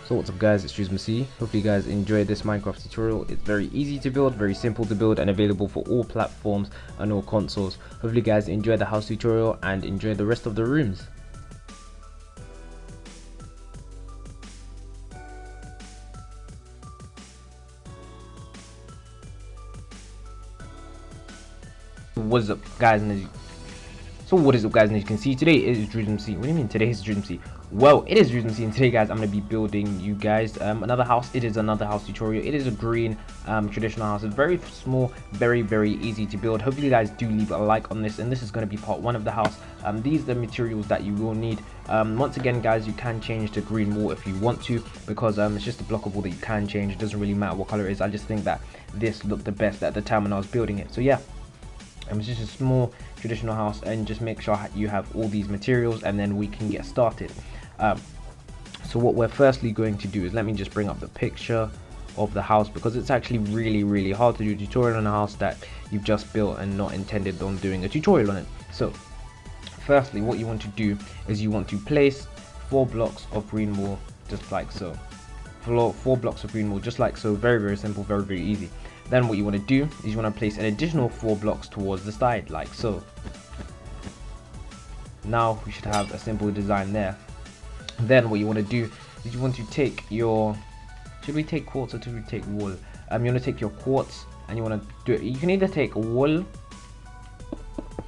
So what's up guys, it's Drewsmc. Hopefully you guys enjoyed this Minecraft tutorial. It's very easy to build, very simple to build, and available for all platforms and all consoles. Hopefully you guys enjoy the house tutorial and enjoy the rest of the rooms. What is up guys, and as you can see, today is Drewsmc. What do you mean today is Drewsmc? Well, it is Drewsmc, and today guys I'm going to be building you guys another house. It is another house tutorial. It is a green traditional house. It's very small, very easy to build. Hopefully you guys do leave a like on this, and this is going to be part 1 of the house. These are the materials that you will need. Once again guys, you can change the green wall if you want to, because it's just a block of wall that you can change. It doesn't really matter what color it is. I just think that this looked the best at the time when I was building it. So yeah, it's just a small traditional house, and just make sure you have all these materials and then we can get started. So what we're firstly going to do is, let me just bring up the picture of the house, because it's actually really hard to do a tutorial on a house that you've just built and not intended on doing a tutorial on it. So firstly, what you want to do is you want to place 4 blocks of green wall, just like so. 4 blocks of green wall, just like so. Very simple, very easy. Then what you want to do is you want to place an additional 4 blocks towards the side, like so. Now we should have a simple design there. Then what you want to do is you want to take your, should we take quartz or should we take wool? You want to take your quartz, and you want to do it. You can either take wool,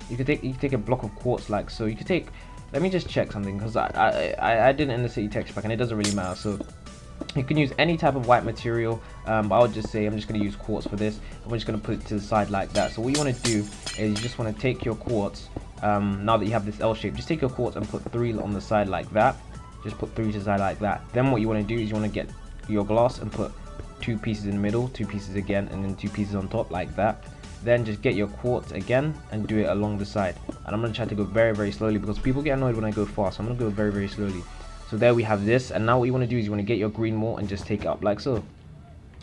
you can take a block of quartz like so. You could take, let me just check something, because I did it in the city texture pack and it doesn't really matter. So you can use any type of white material, but I would just say I'm just going to use quartz for this, and we're just going to put it to the side like that. So what you want to do is you just want to take your quartz, now that you have this L shape, just take your quartz and put 3 on the side like that. Just put 3 to the side like that. Then what you want to do is you want to get your glass and put 2 pieces in the middle, 2 pieces again, and then 2 pieces on top like that. Then just get your quartz again and do it along the side. And I'm going to try to go very slowly, because people get annoyed when I go fast. So I'm going to go very slowly. So there we have this, and now what you want to do is you want to get your green wall and just take it up like so.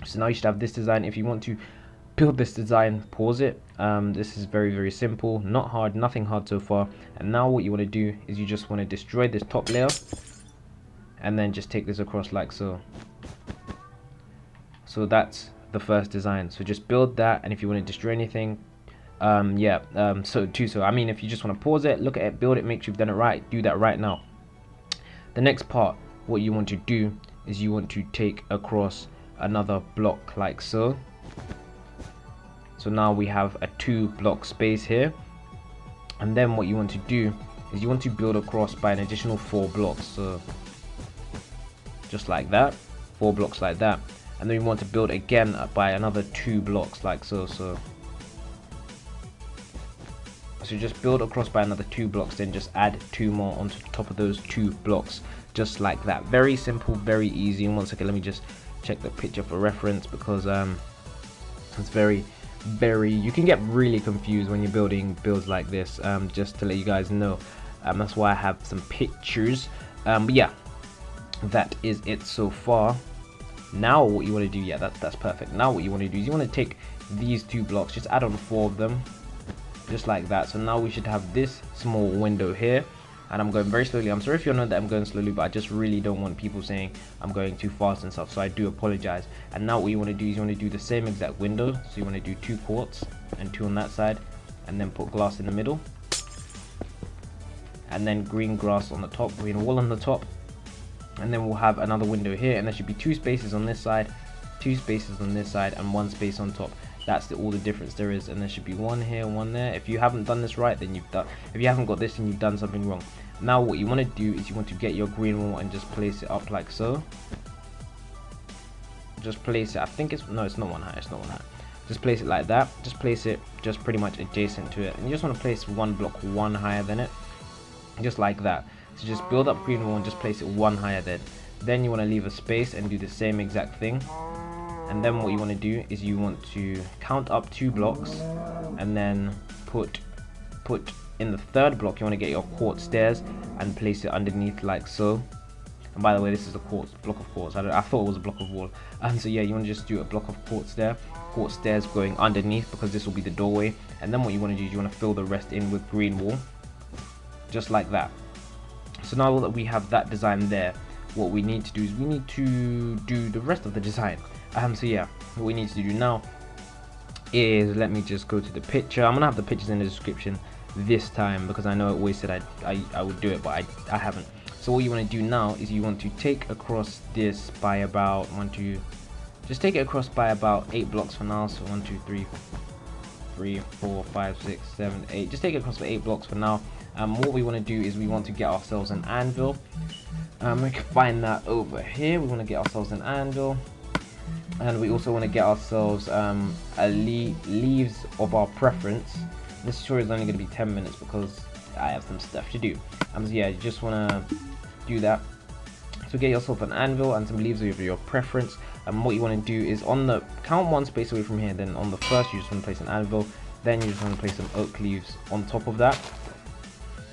So now you should have this design. If you want to build this design, pause it. This is very simple, not hard, nothing hard so far. And now what you want to do is you just want to destroy this top layer, and then just take this across like so. So that's the first design. So just build that, and if you want to destroy anything, so I mean, if you just want to pause it, look at it, build it, make sure you've done it right, do that right now. The next part, what you want to do is you want to take across another block like so. So now we have a 2 block space here, and then what you want to do is you want to build across by an additional 4 blocks. So just like that, 4 blocks like that, and then we want to build again by another 2 blocks like so. So just build across by another 2 blocks, then just add 2 more on top of those 2 blocks, just like that. Very simple, very easy. And 1 second, let me just check the picture for reference, because it's very you can get really confused when you're building builds like this. Just to let you guys know, that's why I have some pictures. But yeah, that is it so far. Now what you want to do, yeah, that's perfect. Now what you want to do is you want to take these 2 blocks, just add on 4 of them, just like that. So now we should have this small window here, and I'm going very slowly. I'm sorry if you know that I'm going slowly, but I just really don't want people saying I'm going too fast and stuff, so I do apologize. And now what you want to do is you want to do the same exact window. So you want to do 2 quartz and 2 on that side, and then put glass in the middle, and then green grass on the top, green wall on the top, and then we'll have another window here, and there should be 2 spaces on this side, 2 spaces on this side, and 1 space on top. That's all the difference there is, and there should be 1 here, 1 there. If you haven't done this right, then you've done, if you haven't got this, then you've done something wrong. Now what you want to do is you want to get your green wall and just place it up like so. Just place it, I think it's, no, it's not 1 high, it's not 1 high. Just place it like that. Just place it just pretty much adjacent to it, and you just want to place 1 block 1 higher than it, just like that. So just build up green wall and just place it 1 higher than. Then you want to leave a space and do the same exact thing. And then what you want to do is you want to count up 2 blocks, and then put in the 3rd block, you want to get your quartz stairs and place it underneath like so. And by the way, this is a block of quartz. I thought it was a block of wall. So yeah, you want to just do a block of quartz there, quartz stairs going underneath, because this will be the doorway. And then what you want to do is you want to fill the rest in with green wall, just like that. So now that we have that design there, what we need to do is we need to do the rest of the design. So yeah, what we need to do now is, let me just go to the picture. I'm gonna have the pictures in the description this time because I know I always said I would do it, but I haven't. So what you want to do now is you want to take across this by about just take it across by about 8 blocks for now. So 1 2 3 4 5 6 7 8, just take it across for 8 blocks for now. What we want to do is we want to get ourselves an anvil. We can find that over here. We want to get ourselves an anvil, and we also want to get ourselves leaves of our preference. This tutorial is only going to be 10 minutes because I have some stuff to do. So yeah, you just want to do that. So get yourself an anvil and some leaves of your preference. And what you want to do is, on the count 1 space away from here, then on the first you just want to place an anvil, then you just want to place some oak leaves on top of that.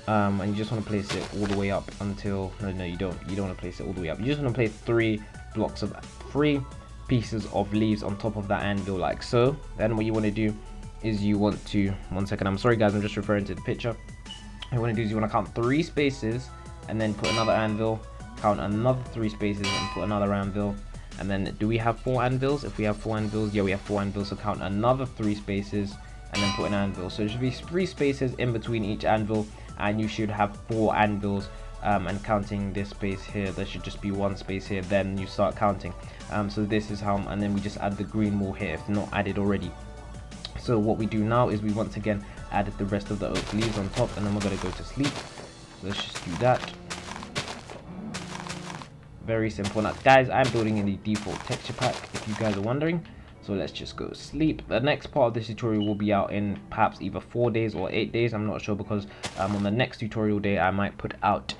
And you just want to place it all the way up until, no you don't want to place it all the way up. You just want to place 3 pieces of leaves on top of that anvil, like so. Then what you want to do is you want to, one second, I'm sorry guys, I'm just referring to the picture. What you want to do is you want to count 3 spaces and then put another anvil, count another 3 spaces and put another anvil. And then, do we have 4 anvils? If we have 4 anvils, yeah, we have 4 anvils. So count another 3 spaces and then put an anvil. So there should be 3 spaces in between each anvil, and you should have 4 anvils. And counting this space here, there should just be 1 space here. Then you start counting. So this is how, and then we just add the green wall here if not added already. So what we do now is we once again add the rest of the oak leaves on top, and then we're gonna go to sleep. So let's just do that. Very simple. Now guys, I'm building in the default texture pack if you guys are wondering. So let's just go sleep. The next part of this tutorial will be out in perhaps either 4 days or 8 days. I'm not sure, because on the next tutorial day I might put out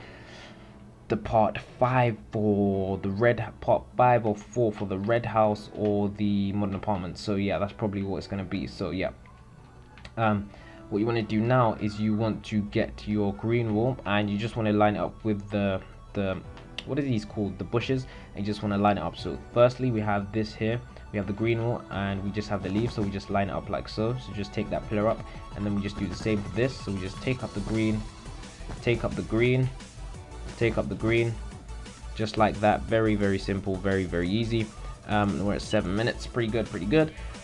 the part 5 for the part 5 or 4 for the red house or the modern apartment. So yeah, that's probably what it's going to be. So yeah, what you want to do now is you want to get your green wall, and you just want to line it up with the what are these called, the bushes, and you just want to line it up. So firstly we have this here, we have the green wall, and we just have the leaves, so we just line it up like so. So just take that pillar up, and then we just do the same for this. So we just take up the green, take up the green, take up the green, just like that. Very simple, very easy. We're at 7 minutes, pretty good.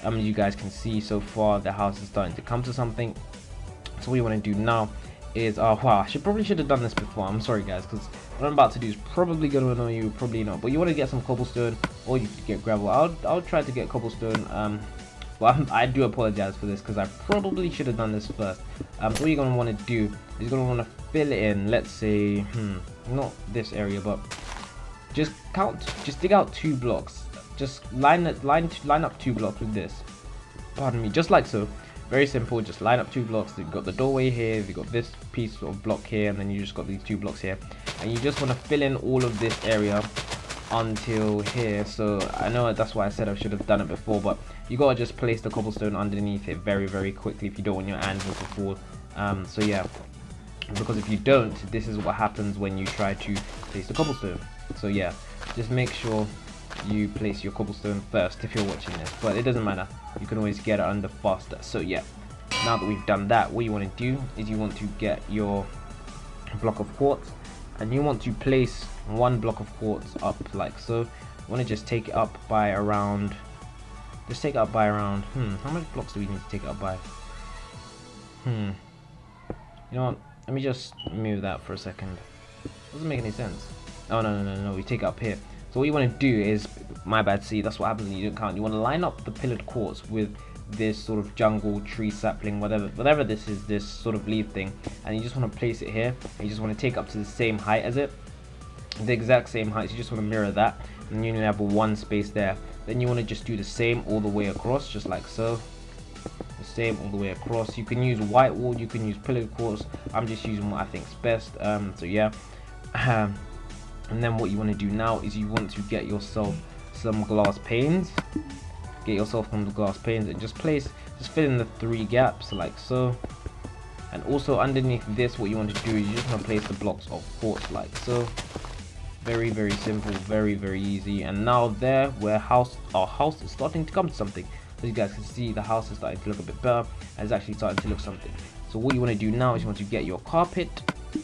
You guys can see so far the house is starting to come to something. So what you want to do now is, wow, I probably should have done this before. I'm sorry guys, because what I'm about to do is probably going to annoy you, probably not. But you want to get some cobblestone, or you could get gravel. I'll try to get cobblestone. Well, I do apologize for this because I probably should have done this first. What you're going to want to do is you're going to want to fill it in. Let's say, not this area, but just dig out 2 blocks. Just line up 2 blocks with this. Pardon me, just like so. Very simple, just line up 2 blocks. You've got the doorway here, you've got this piece of block here, and then you just got these 2 blocks here. And you just want to fill in all of this area until here. So I know that's why I said I should have done it before, but you gotta just place the cobblestone underneath it very quickly if you don't want your anvil to fall. So yeah, because if you don't, this is what happens when you try to place the cobblestone. So yeah, just make sure you place your cobblestone first if you're watching this, but it doesn't matter, you can always get it under faster. So yeah, now that we've done that, what you want to do is you want to get your block of quartz, and you want to place 1 block of quartz up like so. You want to just take it up by around, how much blocks do we need to take it up by? You know what, let me just move that for a second. Doesn't make any sense. Oh no, we take it up here. So what you want to do is, my bad, see, that's what happens when you don't count. You want to line up the pillared quartz with this sort of jungle, tree, sapling, whatever this is, this sort of leaf thing, and you just want to place it here. And you just want to take up to the same height as it, the exact same height. So you just want to mirror that, and you only have 1 space there. Then you want to just do the same all the way across, just like so. The same all the way across. You can use white wall, you can use pillared quartz. I'm just using what I think is best. So yeah. And then what you want to do now is you want to get yourself some glass panes. Get yourself some glass panes and just fill in the 3 gaps like so. And also underneath this, what you want to do is you just want to place the blocks of quartz like so. Very simple, very easy. And now there, where our house is starting to come to something. As you guys can see, the house is starting to look a bit better, and it's actually starting to look something. So what you want to do now is you want to get your carpet,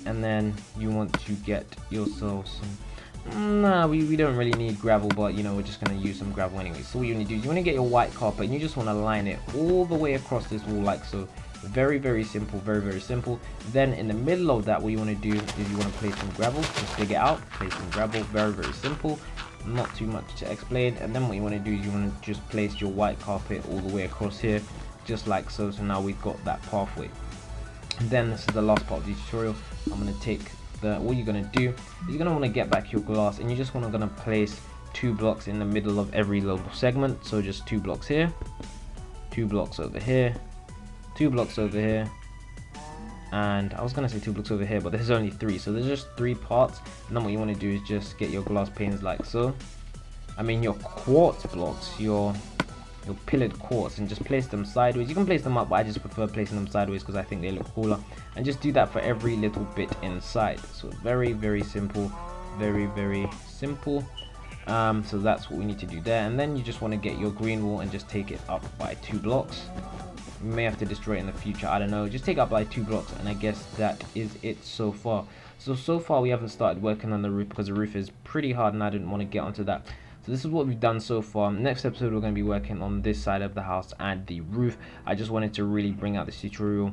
and then you want to get yourself some Nah, we don't really need gravel, but you know, we're just gonna use some gravel anyway. So what you want to do is you want to get your white carpet and you just want to line it all the way across this wall like so. Very simple, very simple. Then in the middle of that, what you want to do is you want to place some gravel. Just dig it out, place some gravel. Very simple, not too much to explain. And then what you want to do is you want to just place your white carpet all the way across here, just like so. So now we've got that pathway. And then this is the last part of the tutorial. I'm going to take what you're going to do is you're going to want to get back your glass, and you just want to place 2 blocks in the middle of every little segment. So just 2 blocks here, 2 blocks over here, 2 blocks over here, and I was gonna say 2 blocks over here, but there's only 3, so there's just 3 parts. And then what you want to do is just get your glass panes like so. I mean your quartz blocks, your pillared quartz, and just place them sideways. You can place them up, but I just prefer placing them sideways because I think they look cooler. And just do that for every little bit inside. So very simple, very simple. So that's what we need to do there. And then you just want to get your green wall and just take it up by 2 blocks. You may have to destroy it in the future, I don't know. Just take up by 2 blocks, and I guess that is it so far. So far we haven't started working on the roof because the roof is pretty hard and I didn't want to get onto that. So this is what we've done so far. Next episode we're going to be working on this side of the house and the roof. I just wanted to really bring out this tutorial,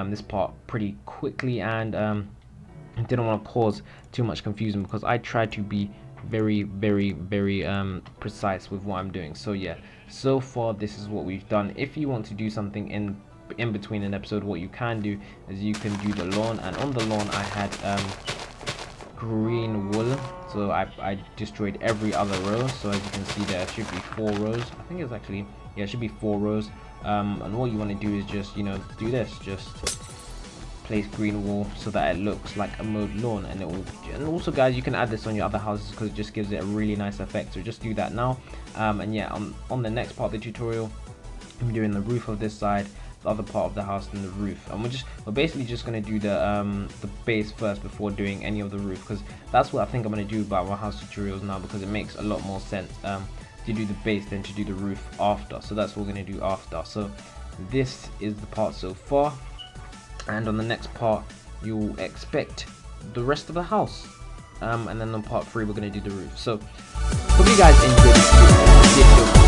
this part pretty quickly, and didn't want to cause too much confusion because I tried to be very precise with what I'm doing. So yeah, so far this is what we've done. If you want to do something in between an episode, what you can do is you can do the lawn, and on the lawn I had green wool, so I destroyed every other row. So as you can see there should be 4 rows. I think it's actually, yeah, it should be 4 rows. And what you want to do is just, you know, do this, just place green wool so that it looks like a mowed lawn. And it will, and also guys, you can add this on your other houses because it just gives it a really nice effect. So just do that now. And yeah, on the next part of the tutorial I'm doing the roof of this side, the other part of the house, and the roof. And we're basically just going to do the base first before doing any of the roof, because that's what I think I'm going to do about my house tutorials now, because it makes a lot more sense to do the base than to do the roof after. So that's what we're going to do after. So this is the part so far, and on the next part you'll expect the rest of the house, and then on part 3 we're going to do the roof. So hope you guys enjoyed this video.